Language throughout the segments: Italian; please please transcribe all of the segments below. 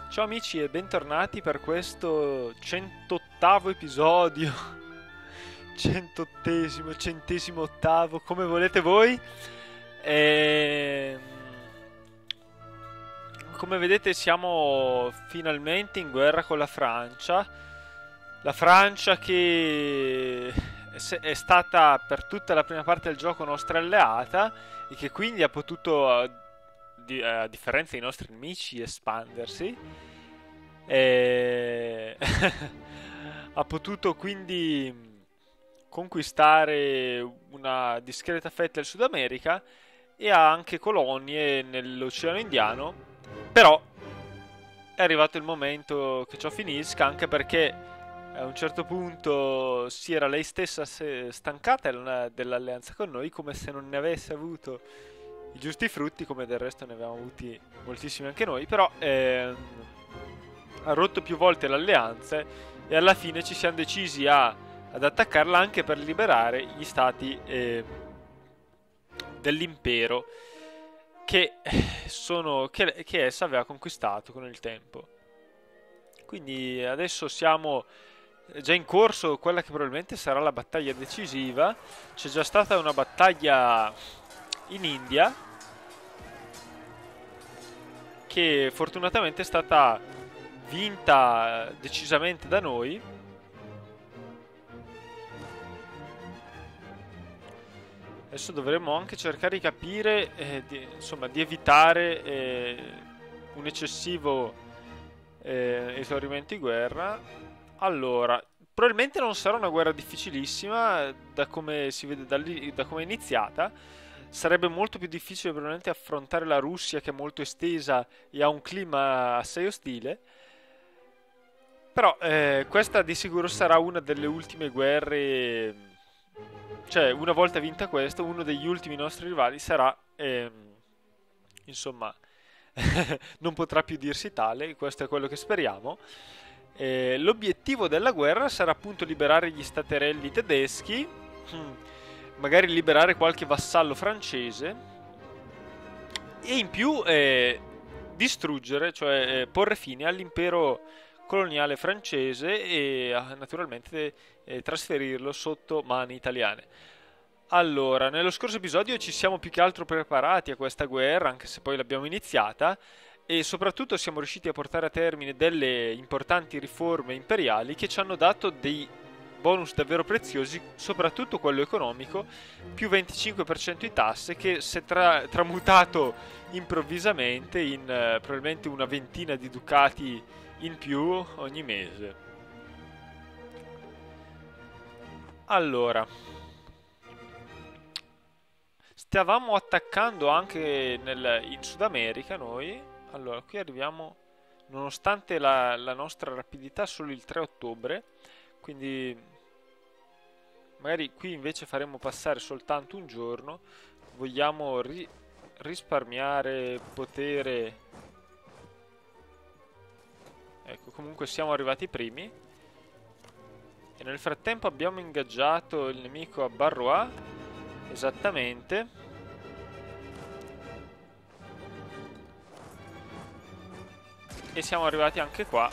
Ciao amici e bentornati per questo 108° episodio. 108°, 108°, come volete voi. Ehm, Come vedete siamo finalmente in guerra con la Francia. La Francia che è stata per tutta la prima parte del gioco nostra alleata e che quindi ha potuto, a differenza dei nostri nemici, espandersi. E ha potuto quindi conquistare una discreta fetta del Sud America e ha anche colonie nell'Oceano Indiano. Però è arrivato il momento che ciò finisca, anche perché a un certo punto si era lei stessa stancata dell'alleanza con noi, come se non ne avesse avuto i giusti frutti, come del resto ne avevamo avuti moltissimi anche noi. Però ha rotto più volte le alleanze e alla fine ci siamo decisi ad attaccarla anche per liberare gli stati dell'impero che essa aveva conquistato con il tempo. Quindi adesso siamo già in corso quella che probabilmente sarà la battaglia decisiva. C'è già stata una battaglia in India che fortunatamente è stata vinta decisamente da noi. Adesso dovremmo anche cercare di capire, di evitare un eccessivo esaurimento di guerra. Allora, probabilmente non sarà una guerra difficilissima, da come si vede da come è iniziata. Sarebbe molto più difficile probabilmente affrontare la Russia, che è molto estesa e ha un clima assai ostile. Però questa di sicuro sarà una delle ultime guerre. Cioè, una volta vinta questa, uno degli ultimi nostri rivali sarà, insomma, non potrà più dirsi tale, questo è quello che speriamo. L'obiettivo della guerra sarà appunto liberare gli staterelli tedeschi, magari liberare qualche vassallo francese e in più distruggere, cioè porre fine all'impero coloniale francese e naturalmente trasferirlo sotto mani italiane. Allora, nello scorso episodio ci siamo più che altro preparati a questa guerra, anche se poi l'abbiamo iniziata, e soprattutto siamo riusciti a portare a termine delle importanti riforme imperiali che ci hanno dato dei bonus davvero preziosi, soprattutto quello economico, più 25% di tasse, che si è tramutato improvvisamente in probabilmente una ventina di ducati in più ogni mese. Allora, stavamo attaccando anche in Sud America noi. Allora, qui arriviamo, nonostante la nostra rapidità, solo il 3 ottobre. Quindi magari qui invece faremo passare soltanto un giorno. Vogliamo risparmiare potere. Ecco, comunque siamo arrivati primi. E nel frattempo abbiamo ingaggiato il nemico a Barrois. Esattamente. E siamo arrivati anche qua.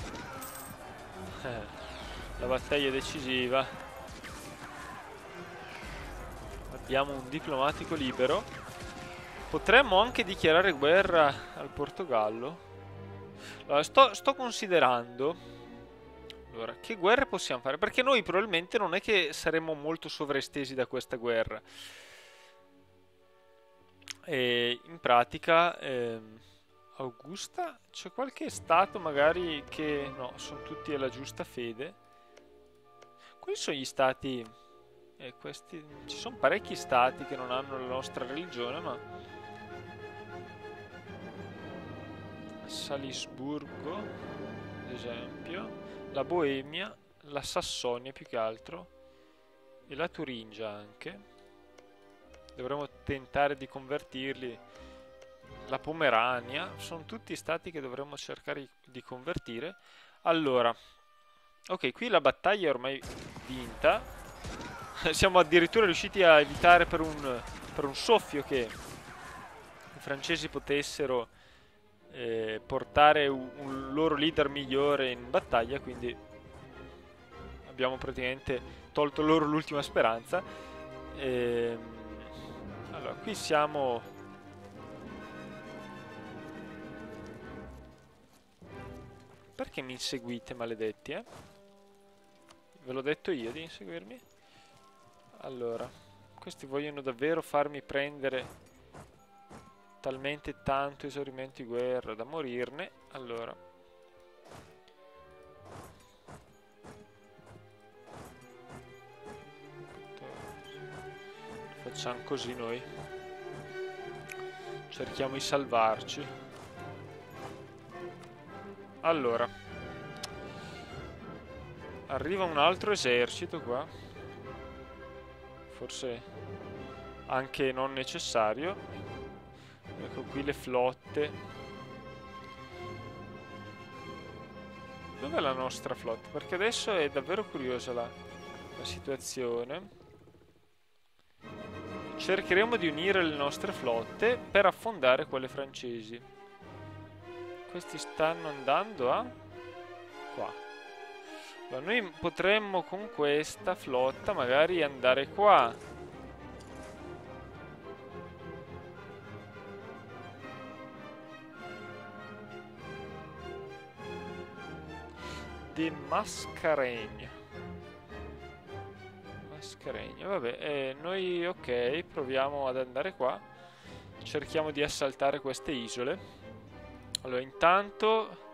La battaglia decisiva. Abbiamo un diplomatico libero. Potremmo anche dichiarare guerra al Portogallo. Allora, sto considerando. Allora, che guerre possiamo fare? Perché noi probabilmente non è che saremmo molto sovraestesi da questa guerra. E in pratica, Augusta, c'è qualche stato magari che. No, sono tutti alla giusta fede. Quali sono gli stati. Ci sono parecchi stati che non hanno la nostra religione, ma. Salisburgo, ad esempio. La Boemia, la Sassonia più che altro e la Turingia anche. Dovremmo tentare di convertirli. La Pomerania, sono tutti stati che dovremmo cercare di convertire. Allora, ok, qui la battaglia è ormai vinta. Siamo addirittura riusciti a evitare per un soffio che i francesi potessero portare un loro leader migliore in battaglia, quindi abbiamo praticamente tolto loro l'ultima speranza. Allora, qui siamo... Perché mi inseguite, maledetti, eh? Ve l'ho detto io di inseguirmi? Allora, questi vogliono davvero farmi prendere talmente tanto esaurimento di guerra da morirne. Allora, facciamo così noi. Cerchiamo di salvarci. Allora, arriva un altro esercito qua. Forse anche non necessario. Ecco qui le flotte. Dov'è la nostra flotta? Perché adesso è davvero curiosa la situazione. Cercheremo di unire le nostre flotte per affondare quelle francesi. Questi stanno andando a... qua. Allora, noi potremmo con questa flotta magari andare qua. De Mascaregno. Mascaregno, vabbè, noi ok, proviamo ad andare qua. Cerchiamo di assaltare queste isole. Allora, intanto...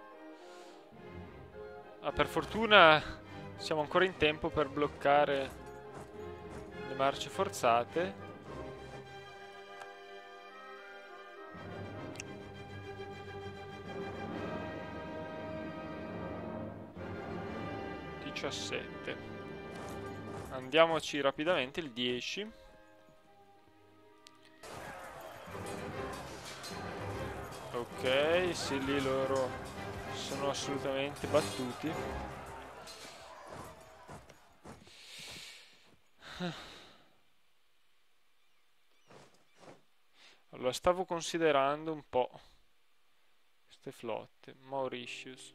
per fortuna siamo ancora in tempo per bloccare le marce forzate. Andiamoci rapidamente, il 10. Ok, sì, lì loro sono assolutamente battuti. Allora, stavo considerando un po' queste flotte. Mauritius.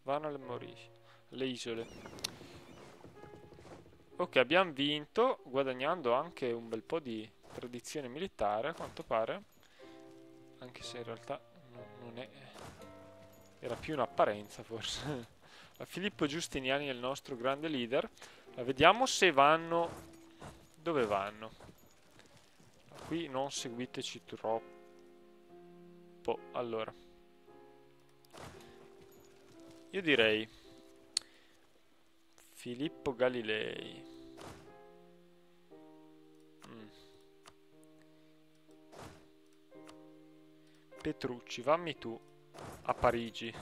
Vanno alle Mauritius, alle isole. Ok, abbiamo vinto, guadagnando anche un bel po' di tradizione militare, a quanto pare. Anche se in realtà non è... era più un'apparenza, forse. Filippo Giustiniani è il nostro grande leader. Vediamo se vanno... Dove vanno? Qui non seguiteci troppo. Allora, io direi Filippo Galilei. Petrucci, vammi tu a Parigi.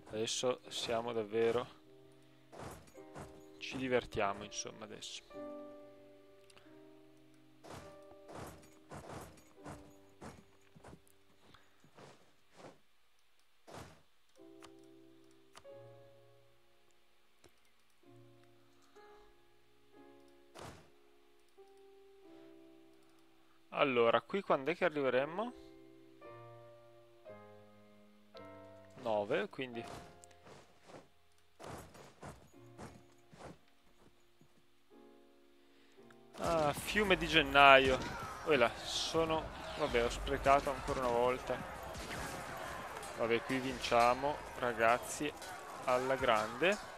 Adesso siamo davvero... ci divertiamo, insomma, adesso. Allora, qui quando è che arriveremmo? 9, quindi... Ah, fiume di gennaio. Là, sono... Vabbè, ho sprecato ancora una volta. Vabbè, qui vinciamo, ragazzi, alla grande.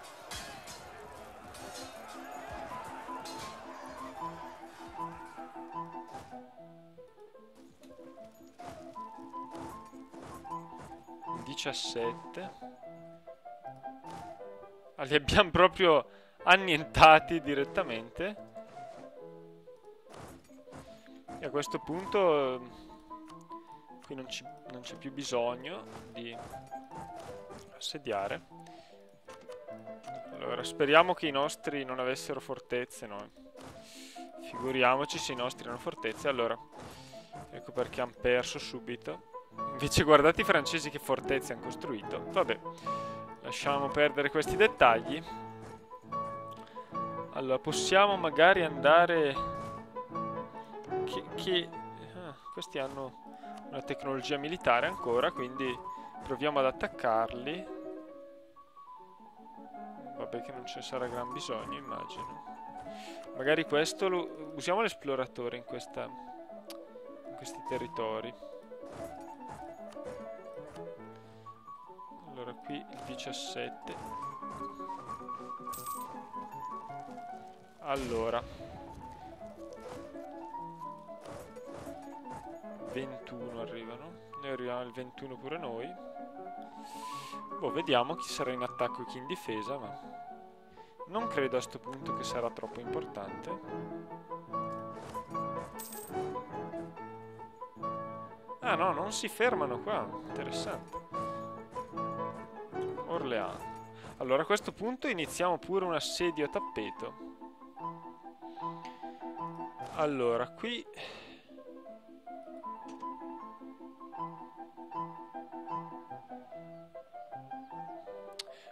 Li abbiamo proprio annientati direttamente. E a questo punto qui non c'è più bisogno di assediare. Allora, speriamo che i nostri non avessero fortezze, no? Figuriamoci se i nostri hanno fortezze. Allora, ecco perché hanno perso subito. Invece guardate i francesi che fortezze hanno costruito. Vabbè, lasciamo perdere questi dettagli. Allora, possiamo magari andare... questi hanno una tecnologia militare ancora, quindi proviamo ad attaccarli. Vabbè che non ce ne sarà gran bisogno, immagino. Magari questo lo usiamo l'esploratore in questi territori. Allora qui il 17. Allora 21 arrivano. Noi arriviamo al 21 pure noi. Boh, vediamo chi sarà in attacco e chi in difesa, ma non credo a sto punto che sarà troppo importante. Ah no, non si fermano qua. Interessante. Orleans. Allora a questo punto iniziamo pure un assedio a tappeto. Allora, qui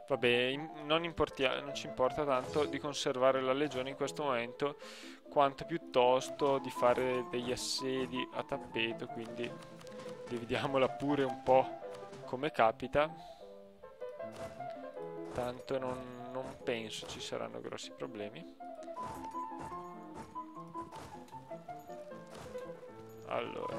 vabbè, non ci importa tanto di conservare la legione in questo momento, quanto piuttosto di fare degli assedi a tappeto, quindi dividiamola pure un po' come capita. Tanto non penso ci saranno grossi problemi. Allora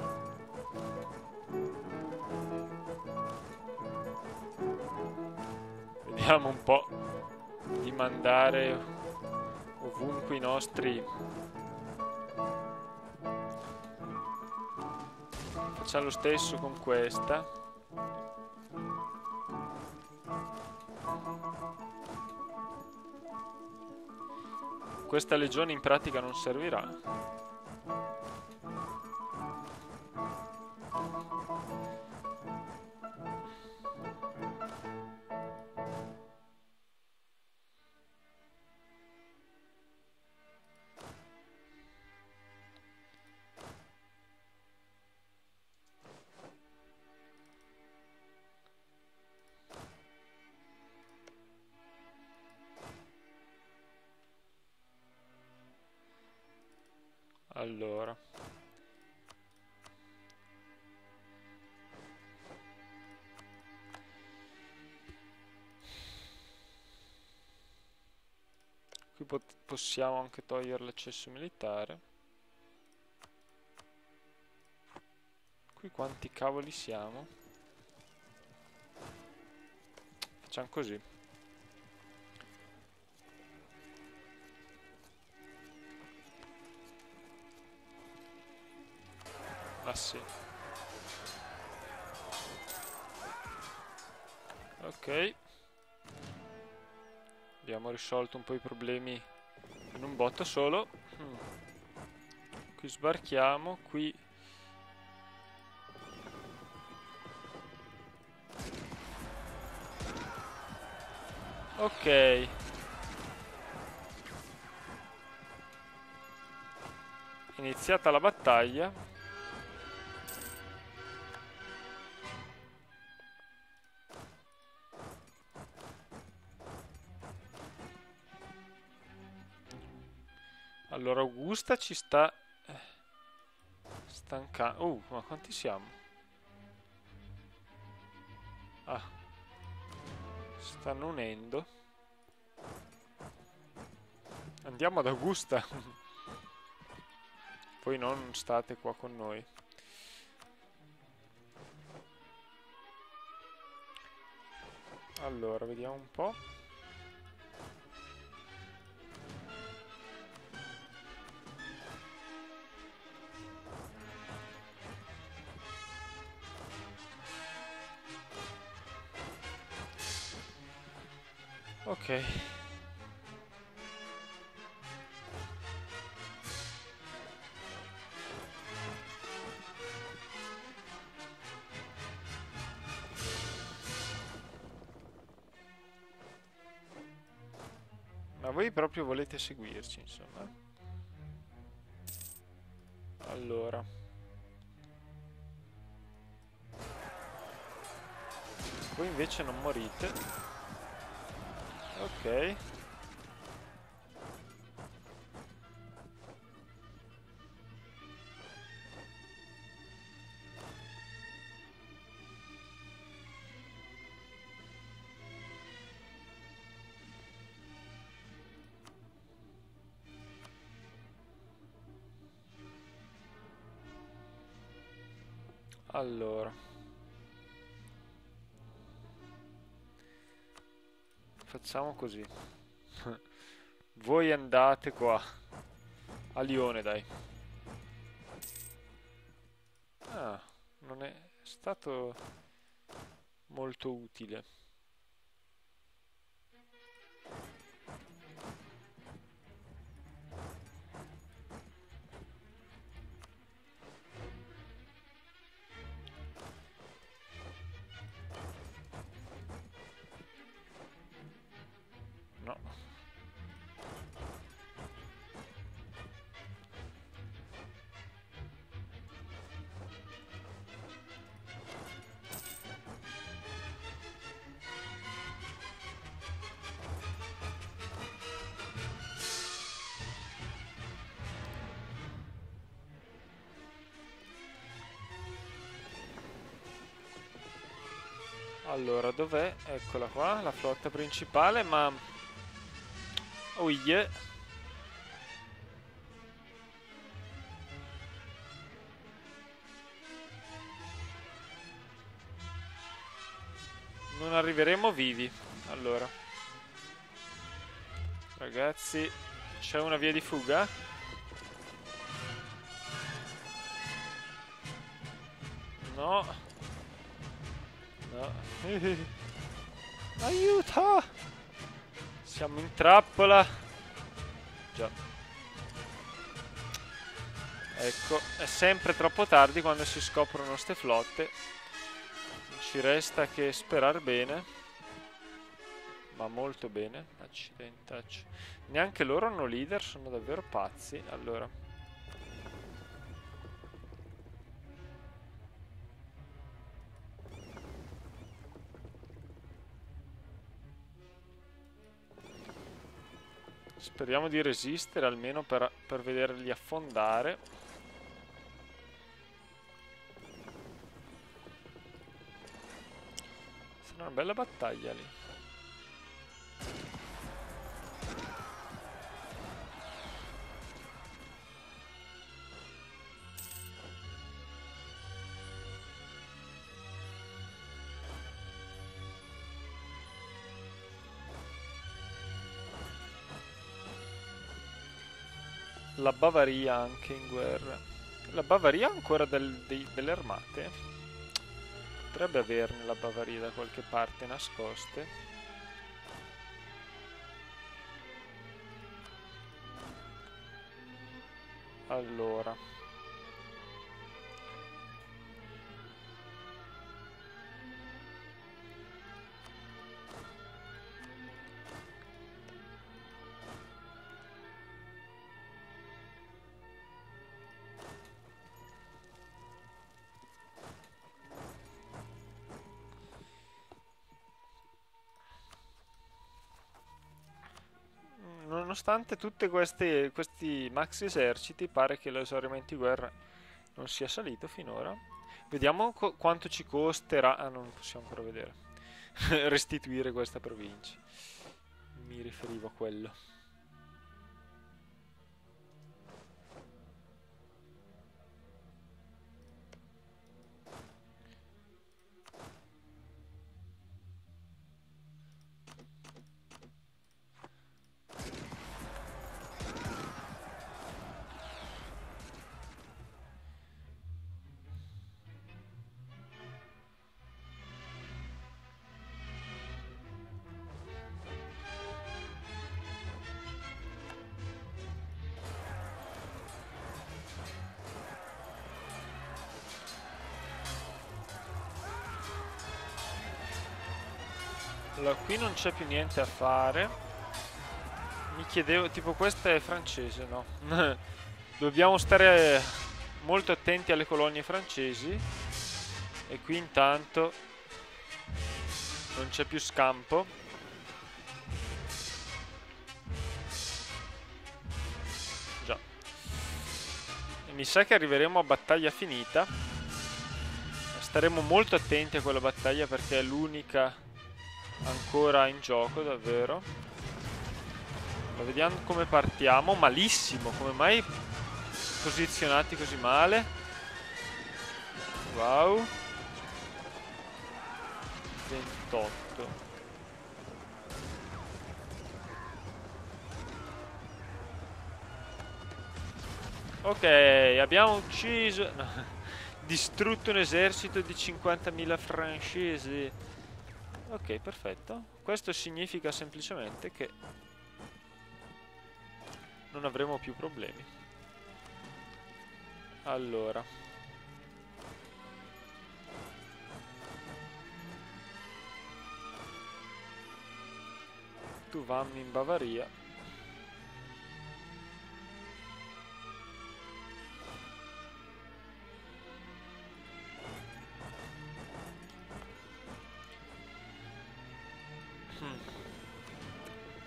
vediamo un po' di mandare ovunque i nostri. Facciamo lo stesso con questa. Questa legione in pratica non servirà. Allora qui possiamo anche togliere l'accesso militare. Qui quanti cavoli siamo? Facciamo così. Ah sì. Ok. Abbiamo risolto un po' i problemi in un botto solo. Qui sbarchiamo, qui ok. Iniziata la battaglia. Allora Augusta ci sta stancando. Ma quanti siamo? Ah, stanno unendo. Andiamo ad Augusta. Poi non state qua con noi. Allora, vediamo un po'. Ok. Ma voi proprio volete seguirci, insomma. Allora. Voi invece non morite. Ok. Allora, facciamo così. Voi andate qua a Lione, dai. Ah, non è stato molto utile. No. Allora, dov'è? Eccola qua, la flotta principale, ma... Oh yeah! Non arriveremo vivi. Allora. Ragazzi, c'è una via di fuga? No. No. Aiuto! Siamo in trappola. Già. Ecco, è sempre troppo tardi quando si scoprono ste flotte. Non ci resta che sperare bene. Ma molto bene. Accidentaccio. Neanche loro hanno leader, sono davvero pazzi. Allora. Speriamo di resistere almeno per vederli affondare. Sarà una bella battaglia lì. La Bavaria anche in guerra. La Bavaria ha ancora delle armate? Potrebbe averne la Bavaria da qualche parte nascoste. Allora. Nonostante tutti questi maxi eserciti, pare che l'esaurimento di guerra non sia salito finora. Vediamo quanto ci costerà. Ah, non possiamo ancora vedere. Restituire questa provincia. Mi riferivo a quello. Allora, qui non c'è più niente a fare. Mi chiedevo, tipo questa è francese, no? Dobbiamo stare molto attenti alle colonie francesi. E qui intanto non c'è più scampo. Già. E mi sa che arriveremo a battaglia finita. Staremo molto attenti a quella battaglia perché è l'unica ancora in gioco, davvero. Ma vediamo come partiamo. Malissimo, come mai posizionati così male? Wow. 28. Ok, abbiamo ucciso... no, distrutto un esercito di 50.000 francesi. Ok, perfetto. Questo significa semplicemente che non avremo più problemi. Allora. Tu vammi in Bavaria.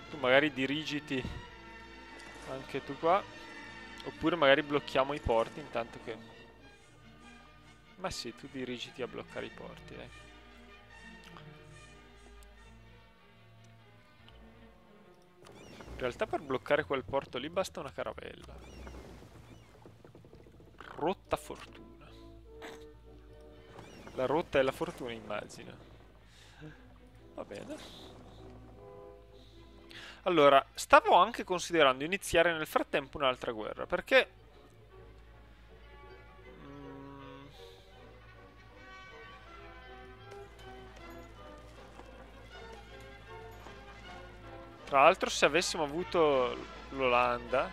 Tu magari dirigiti anche tu qua. Oppure magari blocchiamo i porti intanto che... Ma sì, tu dirigiti a bloccare i porti, dai. In realtà per bloccare quel porto lì basta una caravella. Rotta fortuna. La rotta è la fortuna, immagino. Va bene. Allora, stavo anche considerando iniziare nel frattempo un'altra guerra, perché... mm, tra l'altro se avessimo avuto l'Olanda...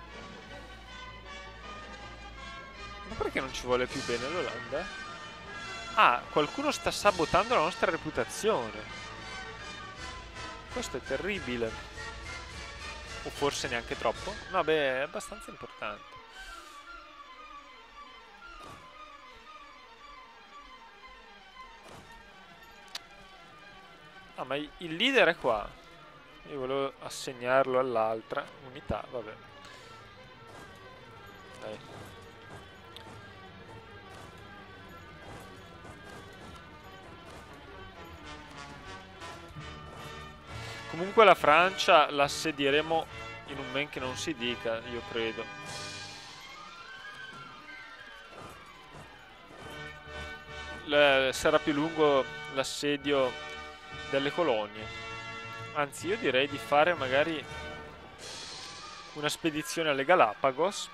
Ma perché non ci vuole più bene l'Olanda? Ah, qualcuno sta sabotando la nostra reputazione. Questo è terribile. O forse neanche troppo? No, beh, è abbastanza importante. Ah, ma il leader è qua. Io volevo assegnarlo all'altra unità, vabbè. Dai. Comunque la Francia la assedieremo in un men che non si dica, io credo. Sarà più lungo l'assedio delle colonie. Anzi, io direi di fare magari una spedizione alle Galapagos.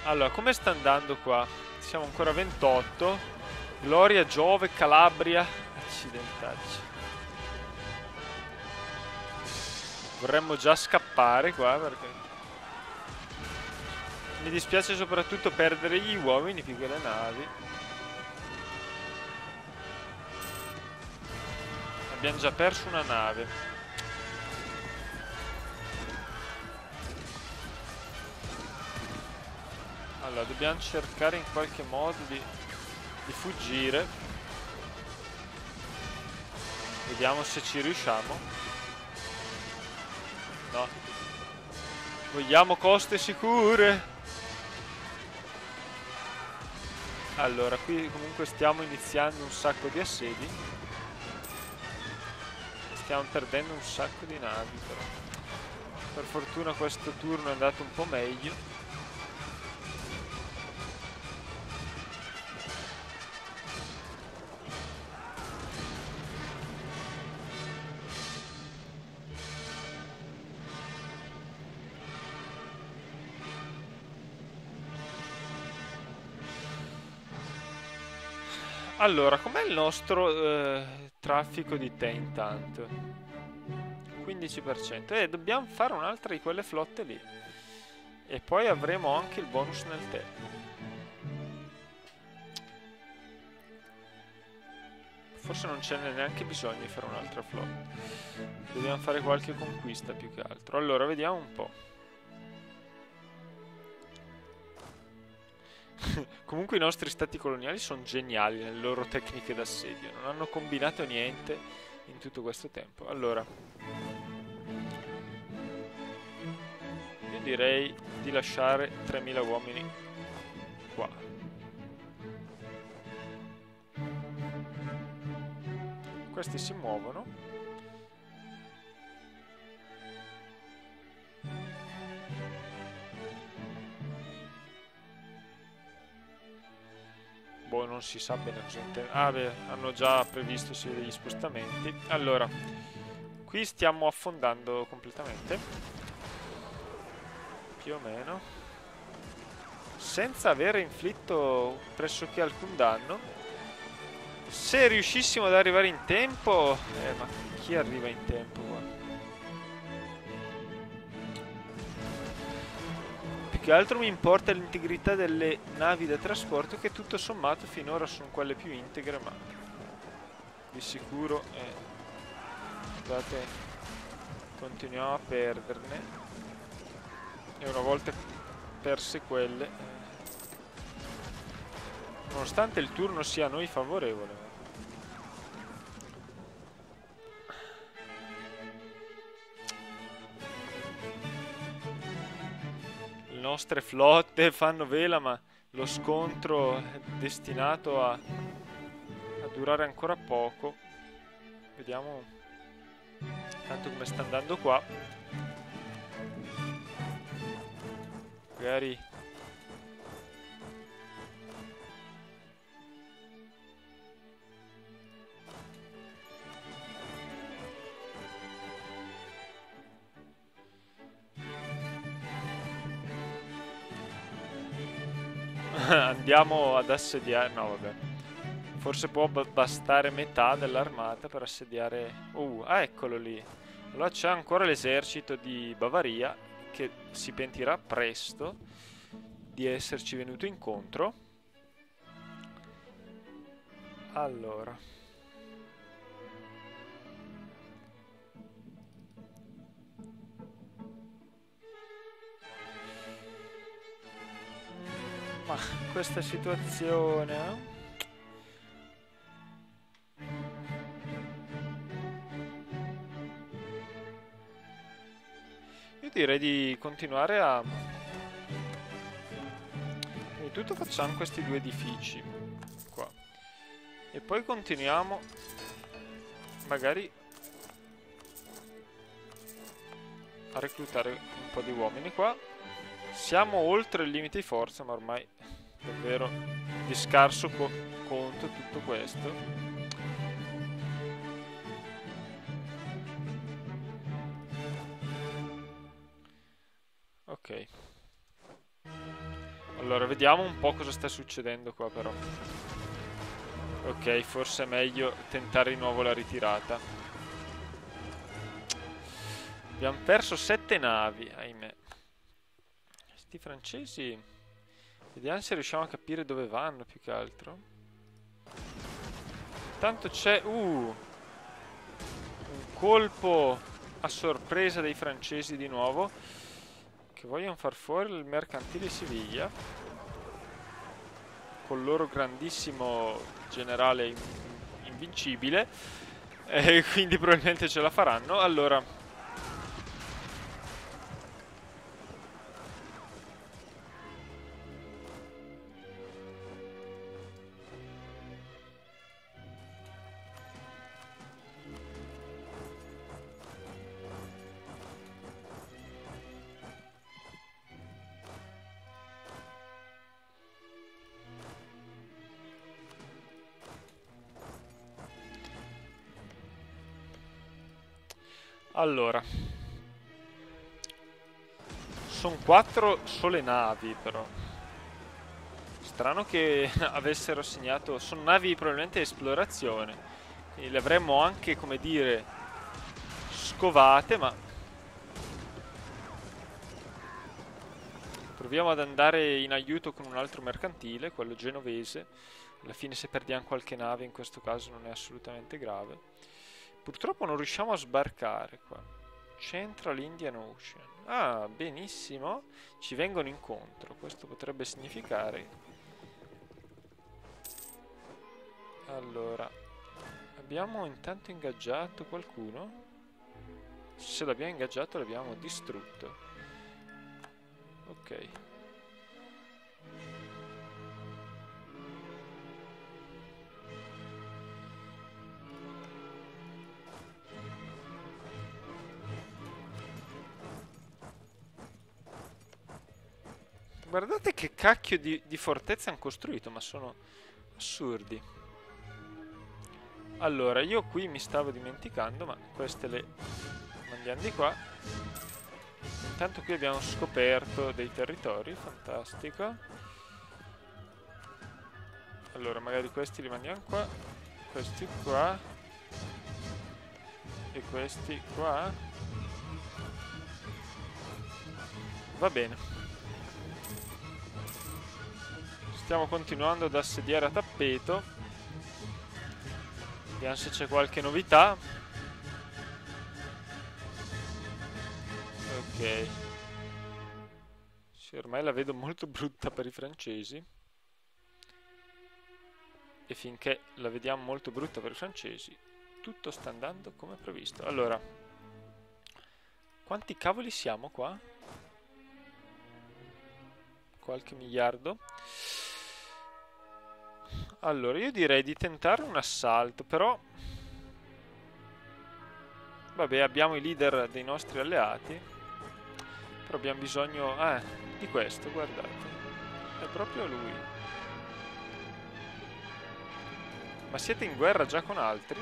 Allora, come sta andando qua? Siamo ancora a 28. Gloria, Giove, Calabria. Accidentacci. Vorremmo già scappare qua perché... Mi dispiace soprattutto perdere gli uomini più che le navi. Abbiamo già perso una nave. Allora, dobbiamo cercare in qualche modo di fuggire. Vediamo se ci riusciamo. No. Vogliamo coste sicure. Allora, qui comunque stiamo iniziando un sacco di assedi. Stiamo perdendo un sacco di navi però. Per fortuna questo turno è andato un po' meglio. Allora, com'è il nostro traffico di tè intanto? 15%. Dobbiamo fare un'altra di quelle flotte lì. E poi avremo anche il bonus nel tè. Forse non ce n'è neanche bisogno di fare un'altra flotta. Dobbiamo fare qualche conquista più che altro. Allora, vediamo un po'. Comunque i nostri stati coloniali sono geniali nelle loro tecniche d'assedio. Non hanno combinato niente in tutto questo tempo. Allora, io direi di lasciare 3.000 uomini qua. Questi si muovono. non si sa bene cosa intende. Ah beh, hanno già previsto sì, degli spostamenti. Allora, qui stiamo affondando completamente, più o meno, senza aver inflitto pressoché alcun danno. Se riuscissimo ad arrivare in tempo... ma chi arriva in tempo qua? Più che altro mi importa l'integrità delle navi da trasporto, che tutto sommato finora sono quelle più integre, ma di sicuro scusate, continuiamo a perderne, e una volta perse quelle, nonostante il turno sia a noi favorevole, le nostre flotte fanno vela, ma lo scontro è destinato a durare ancora poco. Vediamo tanto come sta andando qua. Magari andiamo ad assediare. No, vabbè. Forse può bastare metà dell'armata per assediare... ah, eccolo lì. Allora c'è ancora l'esercito di Bavaria, che si pentirà presto di esserci venuto incontro. Allora... ma questa situazione... Io direi di continuare a... Prima di tutto facciamo questi due edifici qua. E poi continuiamo magari a reclutare un po' di uomini qua. Siamo oltre il limite di forza, ma ormai davvero di scarso conto tutto questo. Ok. Allora, vediamo un po' cosa sta succedendo qua però. Ok, forse è meglio tentare di nuovo la ritirata. Abbiamo perso 7 navi, ahimè. Questi francesi... Vediamo se riusciamo a capire dove vanno, più che altro. Intanto c'è... un colpo a sorpresa dei francesi di nuovo, che vogliono far fuori il mercantile Siviglia col loro grandissimo generale invincibile, e quindi probabilmente ce la faranno. Allora, sono 4 sole navi però. Strano che avessero segnato... Sono navi probabilmente di esplorazione, quindi le avremmo anche, come dire, scovate, ma... Proviamo ad andare in aiuto con un altro mercantile, quello genovese. Alla fine se perdiamo qualche nave in questo caso non è assolutamente grave. Purtroppo non riusciamo a sbarcare qua. Central Indian Ocean. Ah, benissimo. Ci vengono incontro. Questo potrebbe significare... Allora, abbiamo intanto ingaggiato qualcuno? Se l'abbiamo ingaggiato l'abbiamo distrutto. Ok. Guardate che cacchio di fortezze hanno costruito, ma sono Assurdi. Allora, io qui mi stavo dimenticando, ma queste le mandiamo di qua. Intanto qui abbiamo scoperto dei territori, fantastico. Allora, magari questi li mandiamo qua, questi qua e questi qua. Va bene. Stiamo continuando ad assediare a tappeto. Vediamo se c'è qualche novità. Ok. Sì, ormai la vedo molto brutta per i francesi. E finché la vediamo molto brutta per i francesi, tutto sta andando come previsto. Allora, quanti cavoli siamo qua? Qualche miliardo. Allora, io direi di tentare un assalto, però... Vabbè, abbiamo i leader dei nostri alleati. Però abbiamo bisogno... di questo, guardate. È proprio lui. Ma siete in guerra già con altri?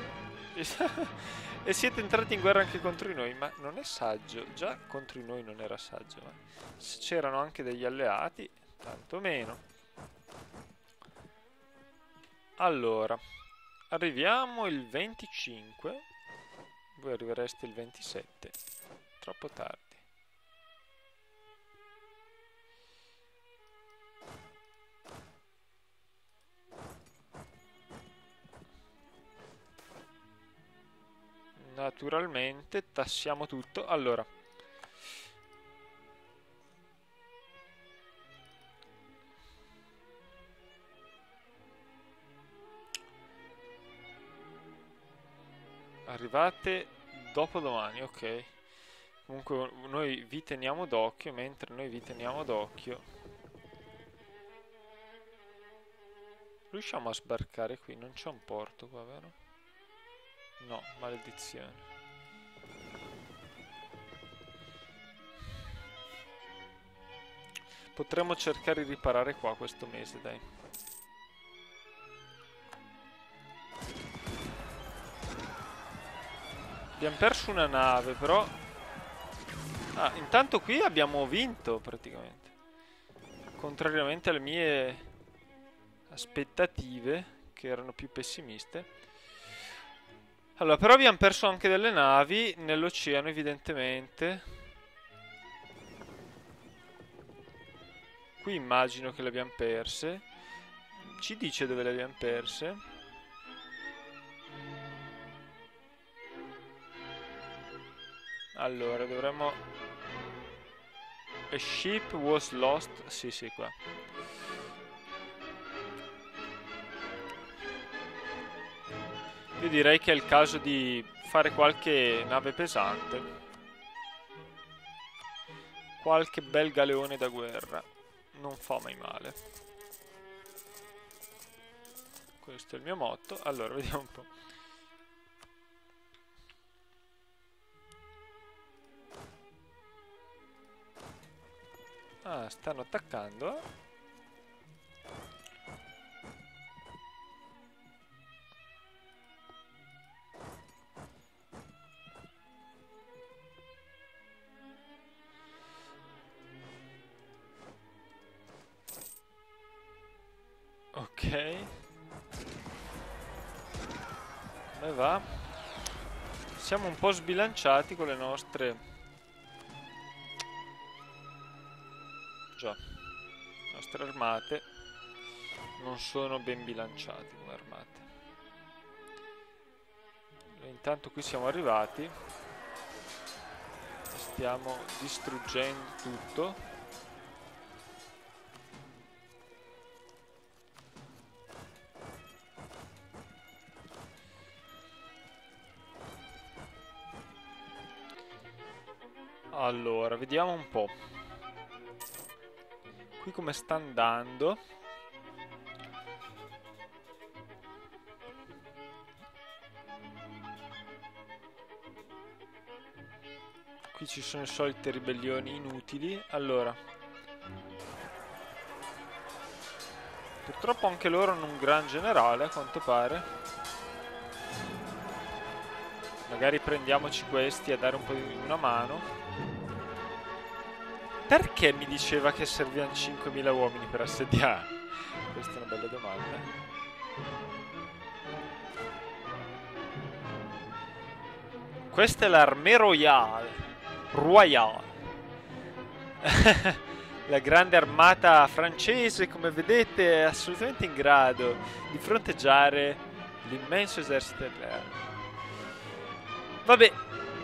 E siete entrati in guerra anche contro di noi? Ma non è saggio. Già contro di noi non era saggio. Ma se c'erano anche degli alleati, tanto meno. Allora, arriviamo il 25. Voi arrivereste il 27. Troppo tardi. Naturalmente tassiamo tutto. Allora, arrivate dopodomani, ok. Comunque noi vi teniamo d'occhio, mentre noi vi teniamo d'occhio. Riusciamo a sbarcare qui? Non c'è un porto qua, vero? No, maledizione. Potremmo cercare di riparare qua questo mese, dai. Abbiamo perso una nave, però... Ah, intanto qui abbiamo vinto, praticamente. Contrariamente alle mie aspettative, che erano più pessimiste. Allora, però abbiamo perso anche delle navi nell'oceano, evidentemente. Qui immagino che le abbiamo perse. Ci dice dove le abbiamo perse. Allora, dovremmo... A ship was lost. Sì, sì, qua. Io direi che è il caso di fare qualche nave pesante. Qualche bel galeone da guerra. Non fa mai male. Questo è il mio motto. Allora, vediamo un po'. Ah, stanno attaccando. Ok. Come va? Siamo un po' sbilanciati con le nostre... Già, le nostre armate non sono ben bilanciate come armate. E intanto qui siamo arrivati. Stiamo distruggendo tutto. Allora, vediamo un po'. Qui come sta andando. Qui ci sono le solite ribellioni inutili. Allora, Purtroppo anche loro hanno un gran generale, a quanto pare. Magari prendiamoci questi a dare un po' di una mano. Perché mi diceva che servivano 5.000 uomini per assediare? Questa è una bella domanda. Questa è l'Armée Royale. Royale. La grande armata francese, come vedete, è assolutamente in grado di fronteggiare l'immenso esercito italiano. Vabbè,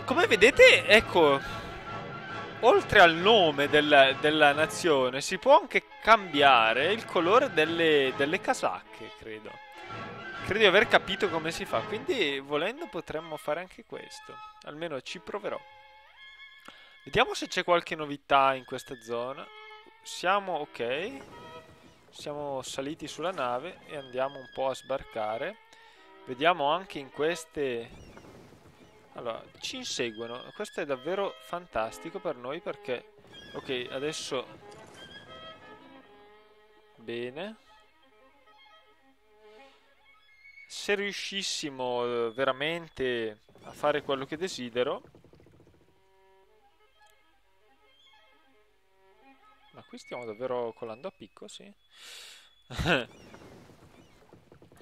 come vedete, ecco, oltre al nome della nazione, si può anche cambiare il colore delle casacche, credo. Credo di aver capito come si fa, quindi volendo potremmo fare anche questo. Almeno ci proverò. Vediamo se c'è qualche novità in questa zona. Siamo ok. Siamo saliti sulla nave e andiamo un po' a sbarcare. Vediamo anche in queste... Allora, ci inseguono. Questo è davvero fantastico per noi perché... Ok, adesso... Bene. Se riuscissimo veramente a fare quello che desidero... Ma qui stiamo davvero colando a picco, sì.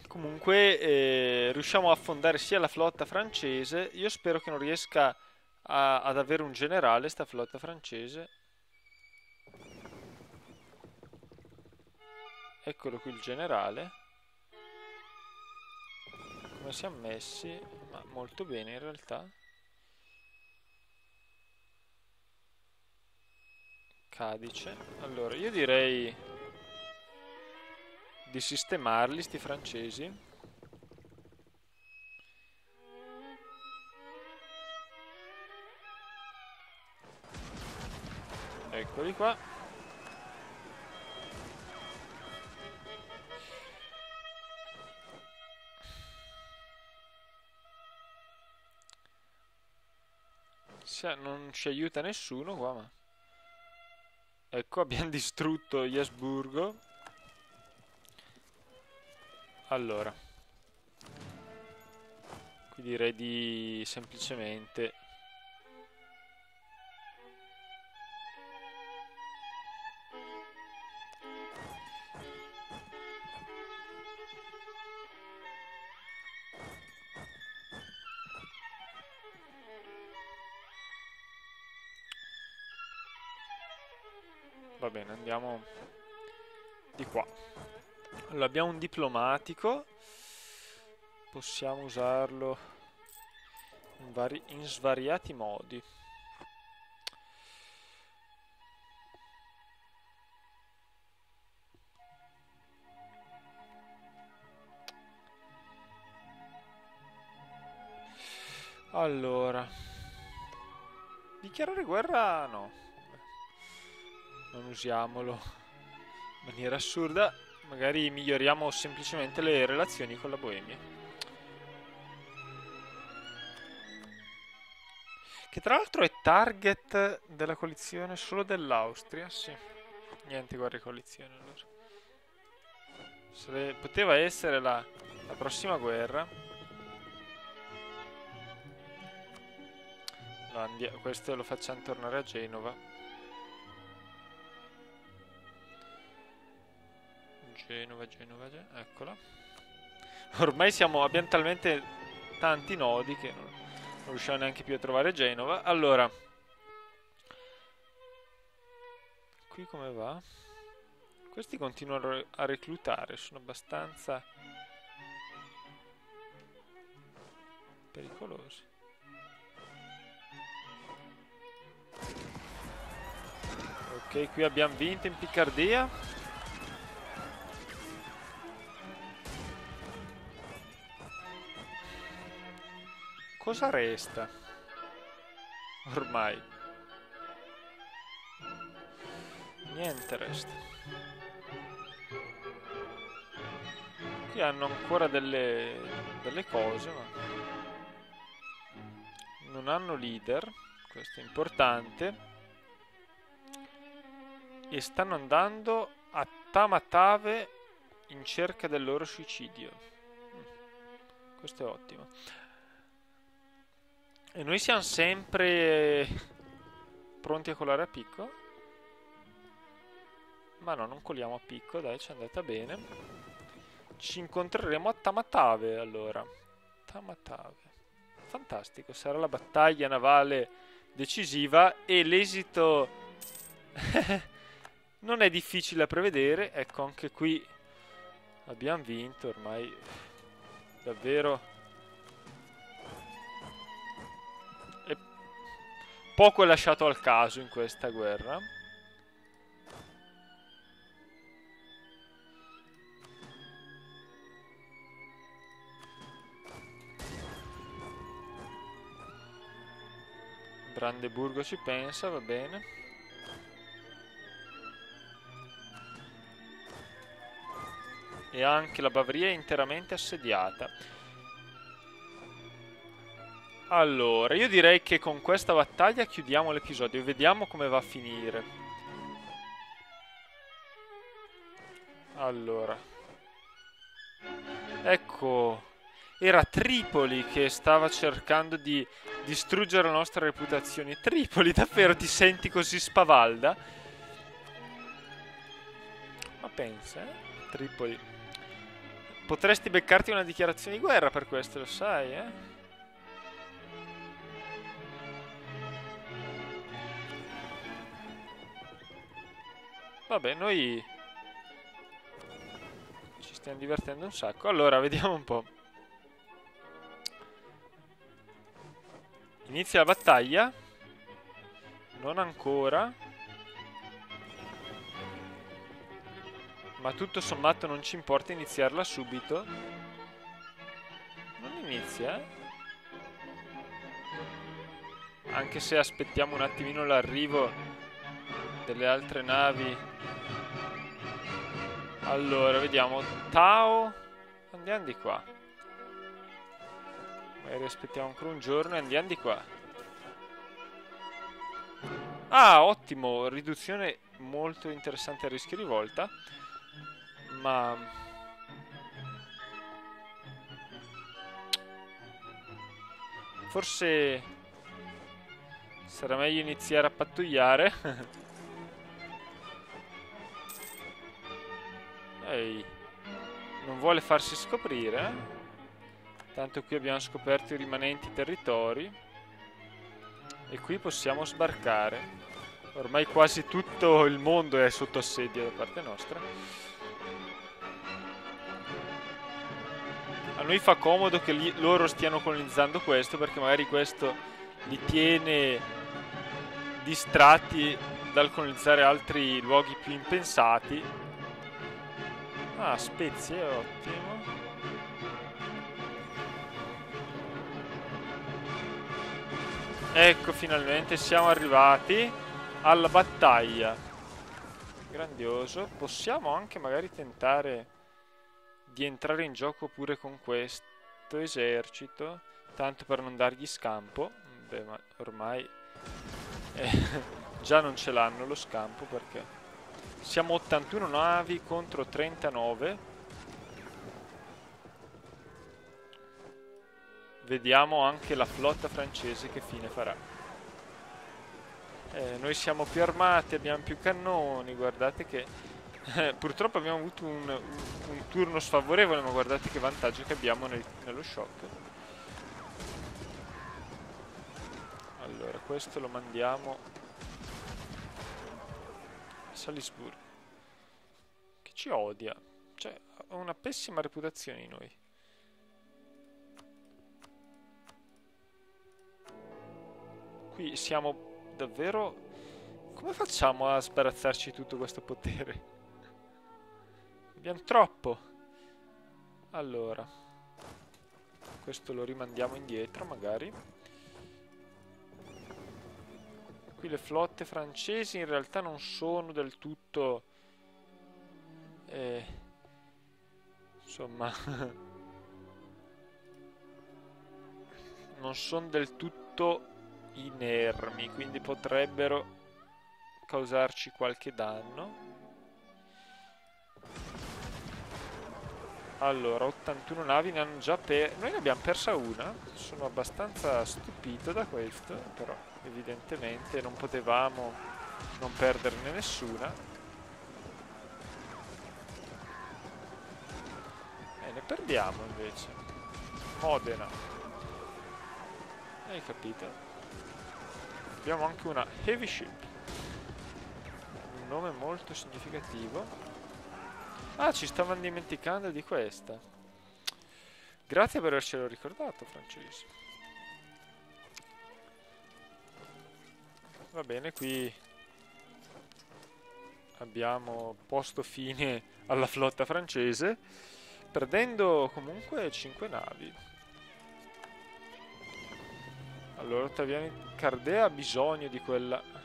Comunque riusciamo a affondare sia la flotta francese. Io spero che non riesca ad avere un generale sta flotta francese. Eccolo qui il generale. Come siamo messi? Ma molto bene in realtà. Cadice. Allora, io direi di sistemarli, sti francesi. Eccoli qua. Non ci aiuta nessuno qua, ma... Ecco, abbiamo distrutto Iasburgo. Allora, qui direi di semplicemente... Va bene, andiamo di qua. Allora, abbiamo un diplomatico. Possiamo usarlo in svariati modi. Allora, dichiarare guerra no. Non usiamolo in maniera assurda. Magari miglioriamo semplicemente le relazioni con la Boemia. Che tra l'altro è target della coalizione solo dell'Austria. Sì. Niente guerra di coalizione allora. Poteva essere la prossima guerra. Allora, questo lo facciamo tornare a Genova. Genova, eccola. Ormai abbiamo talmente tanti nodi che non riusciamo neanche più a trovare Genova. Allora, qui come va? Questi continuano a reclutare, sono abbastanza pericolosi. Ok, qui abbiamo vinto in Piccardia. Cosa resta? Ormai. Niente resta. Qui hanno ancora delle cose, ma non hanno leader. Questo è importante. E stanno andando a Tamatave in cerca del loro suicidio. Questo è ottimo. E noi siamo sempre pronti a colare a picco. Ma no, non coliamo a picco, dai, ci è andata bene. Ci incontreremo a Tamatave, allora. Tamatave. Fantastico, sarà la battaglia navale decisiva e l'esito non è difficile da prevedere. Ecco, anche qui abbiamo vinto, ormai davvero e poco è lasciato al caso in questa guerra. Brandeburgo ci pensa, va bene. E anche la Bavaria è interamente assediata. Allora, io direi che con questa battaglia chiudiamo l'episodio e vediamo come va a finire. Allora. Ecco, era Tripoli che stava cercando di distruggere la nostra reputazione. Tripoli, davvero ti senti così spavalda? Ma pensa, Tripoli. Potresti beccarti una dichiarazione di guerra per questo, lo sai, Vabbè, noi ci stiamo divertendo un sacco. Allora, vediamo un po'. Inizia la battaglia. Non ancora. Ma tutto sommato non ci importa iniziarla subito. Non inizia, Anche se aspettiamo un attimino l'arrivo delle altre navi. Allora, vediamo. Tao. Andiamo di qua. Magari aspettiamo ancora un giorno e andiamo di qua. Ah, ottimo. Riduzione molto interessante al rischio rivolta. Ma forse sarà meglio iniziare a pattugliare. Ehi, non vuole farsi scoprire, Tanto qui abbiamo scoperto i rimanenti territori. E qui possiamo sbarcare. Ormai quasi tutto il mondo è sotto assedio da parte nostra. A noi fa comodo che loro stiano colonizzando questo, perché magari questo li tiene distratti dal colonizzare altri luoghi più impensati. Ah, spezie, ottimo. Ecco, finalmente siamo arrivati alla battaglia. Grandioso. Possiamo anche magari tentare di entrare in gioco pure con questo esercito, tanto per non dargli scampo. Beh, ma ormai già non ce l'hanno lo scampo, perché siamo 81 navi contro 39. Vediamo anche la flotta francese che fine farà. Noi siamo più armati, abbiamo più cannoni, guardate che purtroppo abbiamo avuto un turno sfavorevole, ma guardate che vantaggio che abbiamo nello shock. Allora, questo lo mandiamo a Salisburgo, che ci odia, cioè ha una pessima reputazione di noi. Qui siamo davvero... Come facciamo a sbarazzarci di tutto questo potere? Abbiamo troppo. Allora, questo lo rimandiamo indietro magari. Qui le flotte francesi in realtà non sono del tutto... insomma... non sono del tutto inermi, quindi potrebbero causarci qualche danno. Allora, 81 navi ne hanno già noi ne abbiamo persa una. Sono abbastanza stupito da questo, però evidentemente non potevamo non perderne nessuna. E ne perdiamo invece. Modena. Hai capito? Abbiamo anche una Heavy Ship. Un nome molto significativo. Ah, ci stavamo dimenticando di questa. Grazie per avercelo ricordato, francese. Va bene, qui abbiamo posto fine alla flotta francese, perdendo comunque 5 navi. Allora, Ottaviano Cardea ha bisogno di quella...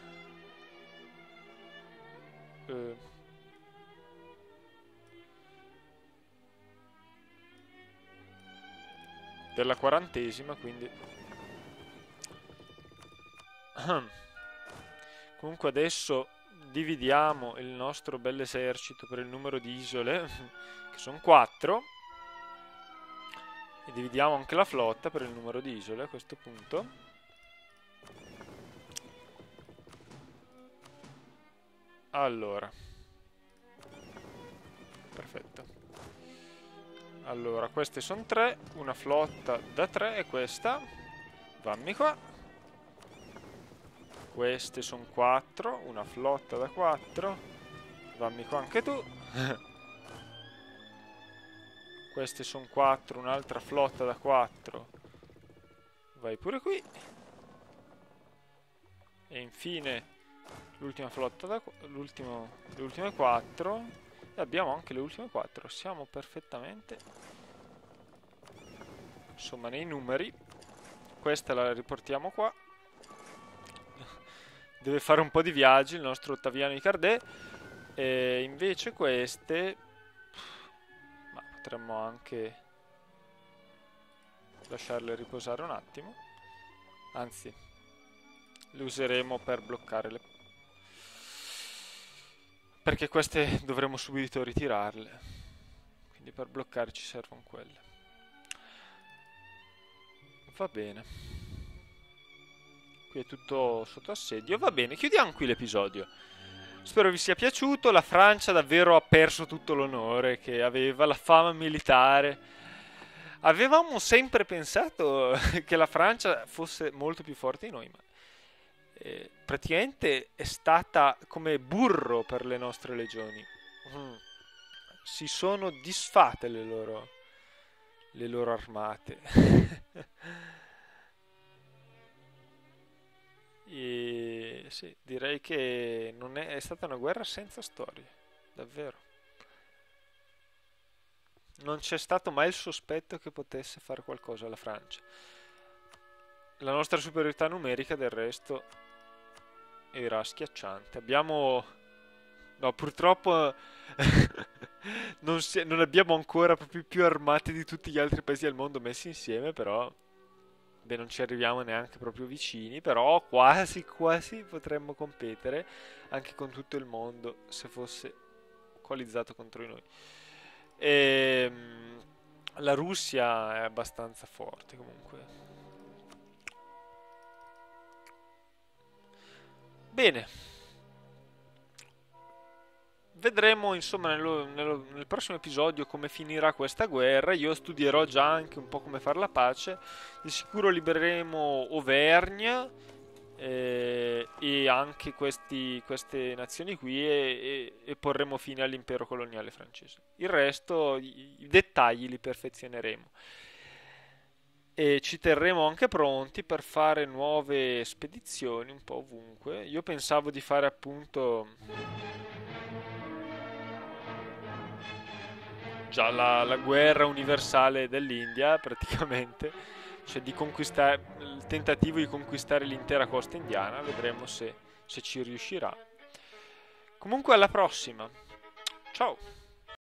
della 40esima, quindi comunque adesso dividiamo il nostro bell'esercito per il numero di isole che sono 4 e dividiamo anche la flotta per il numero di isole a questo punto. Allora, perfetto. Allora, queste sono 3, una flotta da 3 e questa. Vammi qua. Queste sono 4, una flotta da 4. Vammi qua anche tu. Queste sono 4, un'altra flotta da 4. Vai pure qui. E infine l'ultima flotta da le ultime 4. E abbiamo anche le ultime 4. Siamo perfettamente, insomma, nei numeri. Questa la riportiamo qua. Deve fare un po' di viaggi il nostro Ottaviano Icardè. E invece queste, ma potremmo anche lasciarle riposare un attimo. Anzi, le useremo per bloccare le... perché queste dovremo subito ritirarle. Quindi per bloccare ci servono quelle. Va bene. Qui è tutto sotto assedio. Va bene, chiudiamo qui l'episodio. Spero vi sia piaciuto. La Francia davvero ha perso tutto l'onore che aveva, la fama militare. Avevamo sempre pensato che la Francia fosse molto più forte di noi, ma praticamente è stata come burro per le nostre legioni. Si sono disfatte le loro armate. E sì, direi che non è stata una guerra senza storia, davvero. Non c'è stato mai il sospetto che potesse fare qualcosa alla Francia. La nostra superiorità numerica, del resto, era schiacciante. Abbiamo... no, purtroppo non abbiamo ancora proprio più armate di tutti gli altri paesi del mondo messi insieme, però... beh, non ci arriviamo neanche proprio vicini, però quasi quasi potremmo competere anche con tutto il mondo se fosse coalizzato contro di noi. La Russia è abbastanza forte comunque. Bene, vedremo insomma nel prossimo episodio come finirà questa guerra. Io studierò già anche un po' come fare la pace. Di sicuro libereremo Auvergne e anche queste nazioni qui e porremo fine all'impero coloniale francese. Il resto, i dettagli li perfezioneremo. E ci terremo anche pronti per fare nuove spedizioni un po' ovunque. Io pensavo di fare appunto già la guerra universale dell'India, praticamente, cioè di conquistare, il tentativo di conquistare l'intera costa indiana. Vedremo se ci riuscirà. Comunque alla prossima. Ciao.